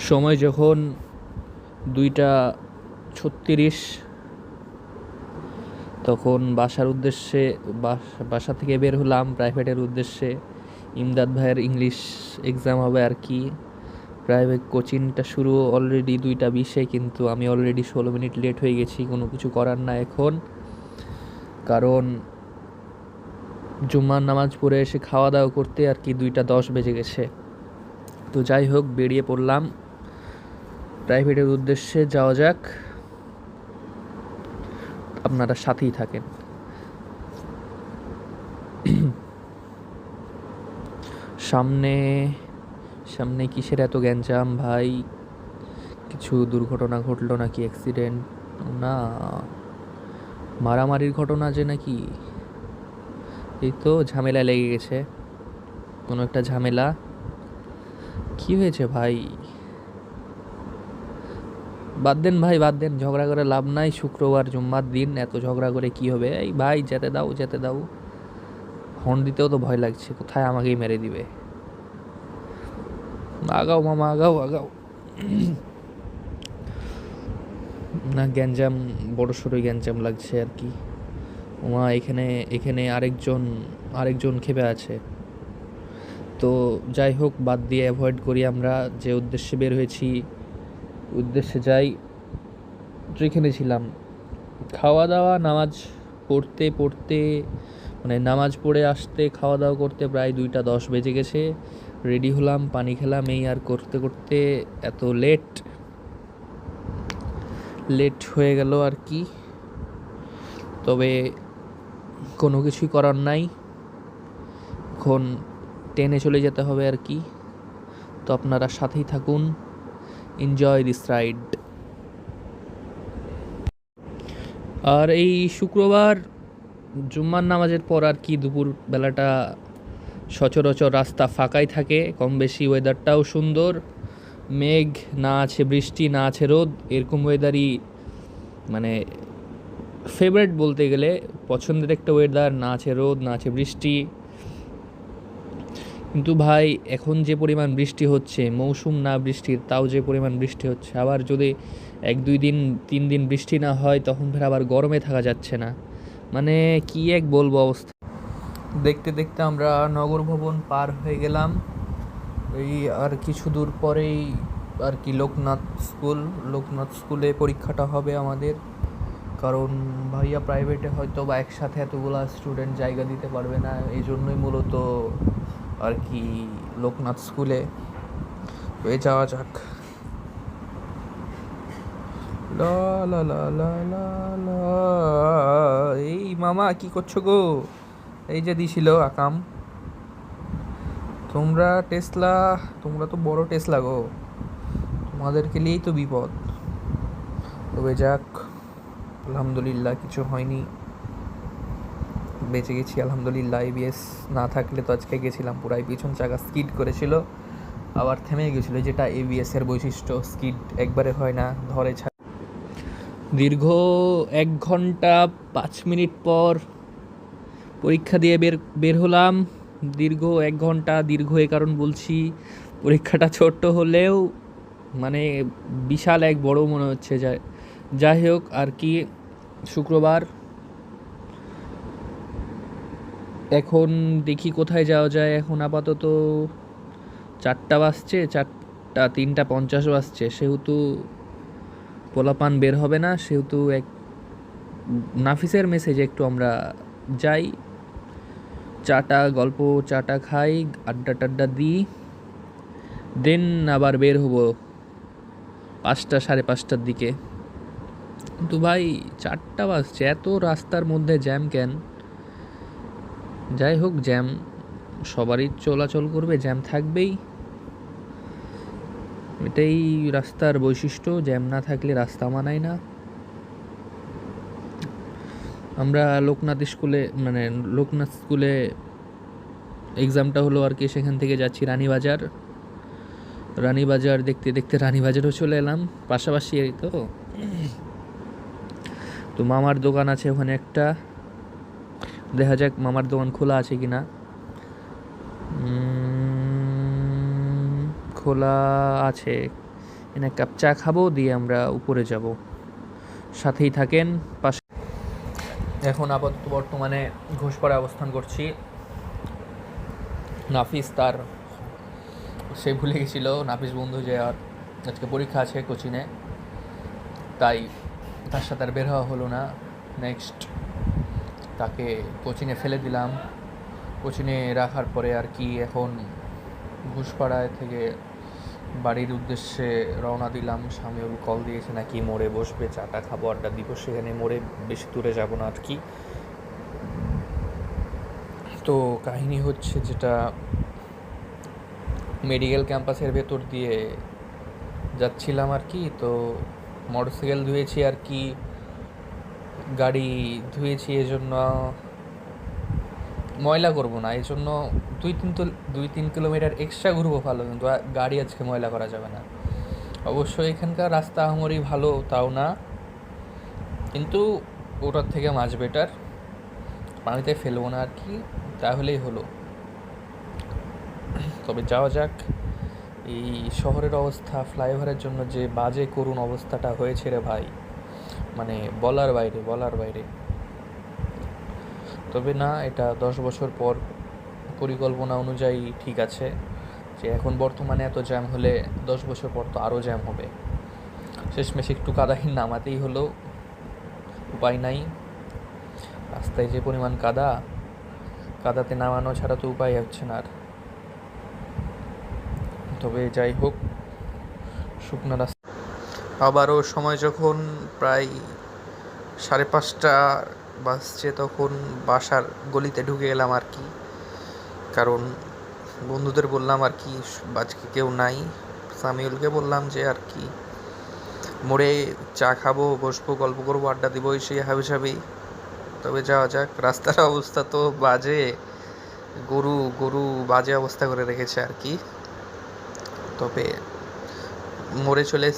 সময় যখন 2:36, তখন বাসার উদ্দেশ্যে বাসা থেকে বের হলাম প্রাইভেটের উদ্দেশ্যে। ইমদাদ ভাইয়ের ইংলিশ এক্সাম হবে আর কি। প্রাইভেট কোচিংটা শুরু অলরেডি 2:20-এ, কিন্তু আমি অলরেডি 16 মিনিট লেট হয়ে গেছি। কোনো কিছু করার না এখন, কারণ জুম্মার নামাজ পড়ে এসে খাওয়া দাওয়া করতে আর কি 2:10 বেজে গেছে। তো যাই হোক, বেরিয়ে পড়লাম প্রাইভেটের উদ্দেশ্যে। যাওয়া যাক, আপনারা সাথেই থাকেন। সামনে সামনে কিসের এত গ্যাঞ্জাম ভাই? কিছু দুর্ঘটনা ঘটলো নাকি? অ্যাক্সিডেন্ট না, মারামারির ঘটনা যে নাকি? এই তো ঝামেলা লেগে গেছে, কোনো একটা ঝামেলা। কি হয়েছে ভাই? বাদ দেন ভাই, বাদ দেন, ঝগড়া করে লাভ নাই। শুক্রবার জুম্মার দিন এত ঝগড়া করে কি হবে? এই ভাই, যেতে দাও, যেতে দাও। হর্ন দিতেও তো ভয় লাগছে, কোথায় আমাকেই মেরে দিবে। আগাও মামা, আগাও আগাও। না, গ্যাঞ্জাম, বড় সড়ো গ্যাঞ্জাম লাগছে আর কি। ওমা, এখানে এখানে আরেকজন খেপে আছে। তো যাই হোক, বাদ দিয়ে অ্যাভয়েড করি। আমরা যে উদ্দেশ্যে বের হয়েছি উদ্দেশ্যে যাই। যেখানে ছিলাম, খাওয়া দাওয়া, নামাজ পড়তে পড়তে, মানে নামাজ পড়ে আসতে খাওয়া দাওয়া করতে প্রায় 2:10 বেজে গেছে। রেডি হলাম, পানি খেলাম, এই আর করতে করতে এত লেট হয়ে গেল আর কি। তবে কোনো কিছুই করার নাই, এখন ট্রেনে চলে যেতে হবে আর কি। তো আপনারা সাথেই থাকুন, এনজয় দিস রাইড। আর এই শুক্রবার জুম্মার নামাজের পর আর কি দুপুর বেলাটা সচরাচর রাস্তা ফাঁকাই থাকে কম বেশি। ওয়েদারটাও সুন্দর, মেঘ না আছে, বৃষ্টি না আছে, রোদ, এরকম ওয়েদারই মানে ফেভারিট বলতে গেলে। পছন্দের একটা ওয়েদার, না আছে রোদ, না আছে বৃষ্টি। কিন্তু ভাই, এখন যে পরিমাণ বৃষ্টি হচ্ছে, মৌসুম না বৃষ্টির, তাও যে পরিমাণ বৃষ্টি হচ্ছে, আবার যদি 1-2 দিন 3 দিন বৃষ্টি না হয়, তখন ফের আবার গরমে থাকা যাচ্ছে না। মানে কি এক বলবো অবস্থা। দেখতে দেখতে আমরা নগর ভবন পার হয়ে গেলাম। এই আর কিছু দূর পরেই আর কি লোকনাথ স্কুলে পরীক্ষাটা হবে আমাদের। কারণ ভাইয়া প্রাইভেটে হয়তো বা একসাথে এতগুলা স্টুডেন্ট জায়গা দিতে পারবে না, এই জন্যই মূলত আর কি লোকনাথ স্কুলে। হয়ে যাওয়া যাক। লা লা লা লা লা লা। এই মামা, কি করছো গো? এই যে দিছিল আকাম। তোমরা তো বড় টেসলা গো, তোমাদেরকে নিয়েই তো বিপদ। তবে যাক, আলহামদুলিল্লাহ কিছু হয়নি, বেঁচে গেছি আলহামদুলিল্লাহ। এবিএস না থাকলে তো আজকে গেছিলাম পুরাই। পিছন চাকা স্কিড করেছিল, আবার থেমে গেছিলো, যেটা এবিএস এর বৈশিষ্ট্য। স্কিড একবারে হয় না, ধরে ছাড়ে। দীর্ঘ 1 ঘন্টা 5 মিনিট পর পরীক্ষা দিয়ে বের হলাম। দীর্ঘ 1 ঘন্টা, দীর্ঘ এ কারণ বলছি, পরীক্ষাটা ছোট্ট হলেও মানে বিশাল এক বড় মনে হচ্ছে। যাই হোক আর কি, শুক্রবার। এখন দেখি কোথায় যাওয়া যায়। এখন আপাতত 4টা বাজছে, 3:50 বাজছে, সেহেতু পোলাপান বের হবে না, সেহেতু নাফিসের মেসেজে একটু আমরা যাই, চাটা খাই, আড্ডা টাড্ডা দিই, দেন আবার বের হব 5টা, 5:30টার দিকে। কিন্তু ভাই 4টা বাজছে, এত রাস্তার মধ্যে জ্যাম কেন? যাই হোক, জ্যাম সবারই চলাচল করবে, জ্যাম থাকবেই, এটাই রাস্তার বৈশিষ্ট্য। জ্যাম না থাকলে রাস্তা মানায় না। আমরা লোকনাথ স্কুলে এক্সামটা হলো আর কি, সেখান থেকে যাচ্ছি রানীবাজার দেখতে দেখতে রানীবাজারও চলে এলাম, পাশাপাশি এই তো। তো মামার দোকান আছে ওখানে একটা, দেখা যাক মামার দোকান খোলা আছে কিনা। খোলা আছে, এনে এক কাপ চা খাবো, দিয়ে আমরা উপরে যাব। সাথেই থাকেন। পাশে এখন আপাতত বর্তমানে ঘোষপাড়ায় অবস্থান করছি। নাফিস সে ভুলে গেছিলো, নাফিস বন্ধু, যে আর আজকে পরীক্ষা আছে কোচিনে, তাই তার সাথে আর বের হওয়া হলো না। নেক্সট তাকে কোচিনে ফেলে দিলাম। কোচিনে রাখার পরে আর কি এখন ঘোষপাড়ায় থেকে বাড়ির উদ্দেশ্যে রওনা দিলাম। সামিউল কল দিয়েছে নাকি মোড়ে বসবে, চাটা খাবো, আড্ডা দিব। সেখানে মোড়ে বেশি দূরে যাব না আর কি। তো কাহিনী হচ্ছে যেটা, মেডিকেল ক্যাম্পাসের ভেতর দিয়ে যাচ্ছিলাম আর কি। তো মোটরসাইকেল ধুয়েছি আর কি, গাড়ি ধুয়েছি, এজন্য ময়লা করবো না, এই জন্য 2-3 কিলোমিটার এক্সট্রা ঘুরবো ভালো, কিন্তু গাড়ি আজকে ময়লা করা যাবে না। অবশ্যই এখানকার রাস্তা আহামরি ভালো তাও না, কিন্তু ওটার থেকে মাছ বেটার। পানিতে ফেলবো না আর কি, তাহলেই হলো। তবে যাওয়া যাক। এই শহরের অবস্থা, ফ্লাইওভারের জন্য যে বাজে করুণ অবস্থাটা হয়েছে রে ভাই, মানে বলার বাইরে, বলার বাইরে। তবে না, এটা 10 বছর পর পরিকল্পনা অনুযায়ী ঠিক আছে, যে এখন বর্তমানে এত জ্যাম হলে 10 বছর পর তো আরও জ্যাম হবে। শেষমেশ একটু কাদাহীন নামাতেই হলো, উপায় নাই। রাস্তায় যে পরিমাণ কাদা, কাদাতে নামানো ছাড়া তো উপায় হচ্ছে না আর। তবে যাই হোক, শুকনো রাস্তা। আবারও সময় যখন প্রায় 5:30 বাজছে, তখন বাসার গলিতে ঢুকে গেলাম আর কি। কারণ বন্ধুদের বললাম আর কি আজকে কেউ নাই। সামিউলকে বললাম যে আর কি মোড়ে চা খাবো, বসবো, গল্প করবো, আড্ডা দিব, সেই হাবিজাবি। তবে যাওয়া যাক। রাস্তার অবস্থা তো বাজে, গরু গরু বাজে অবস্থা করে রেখেছে আর কি। তবে মোড়ে চলে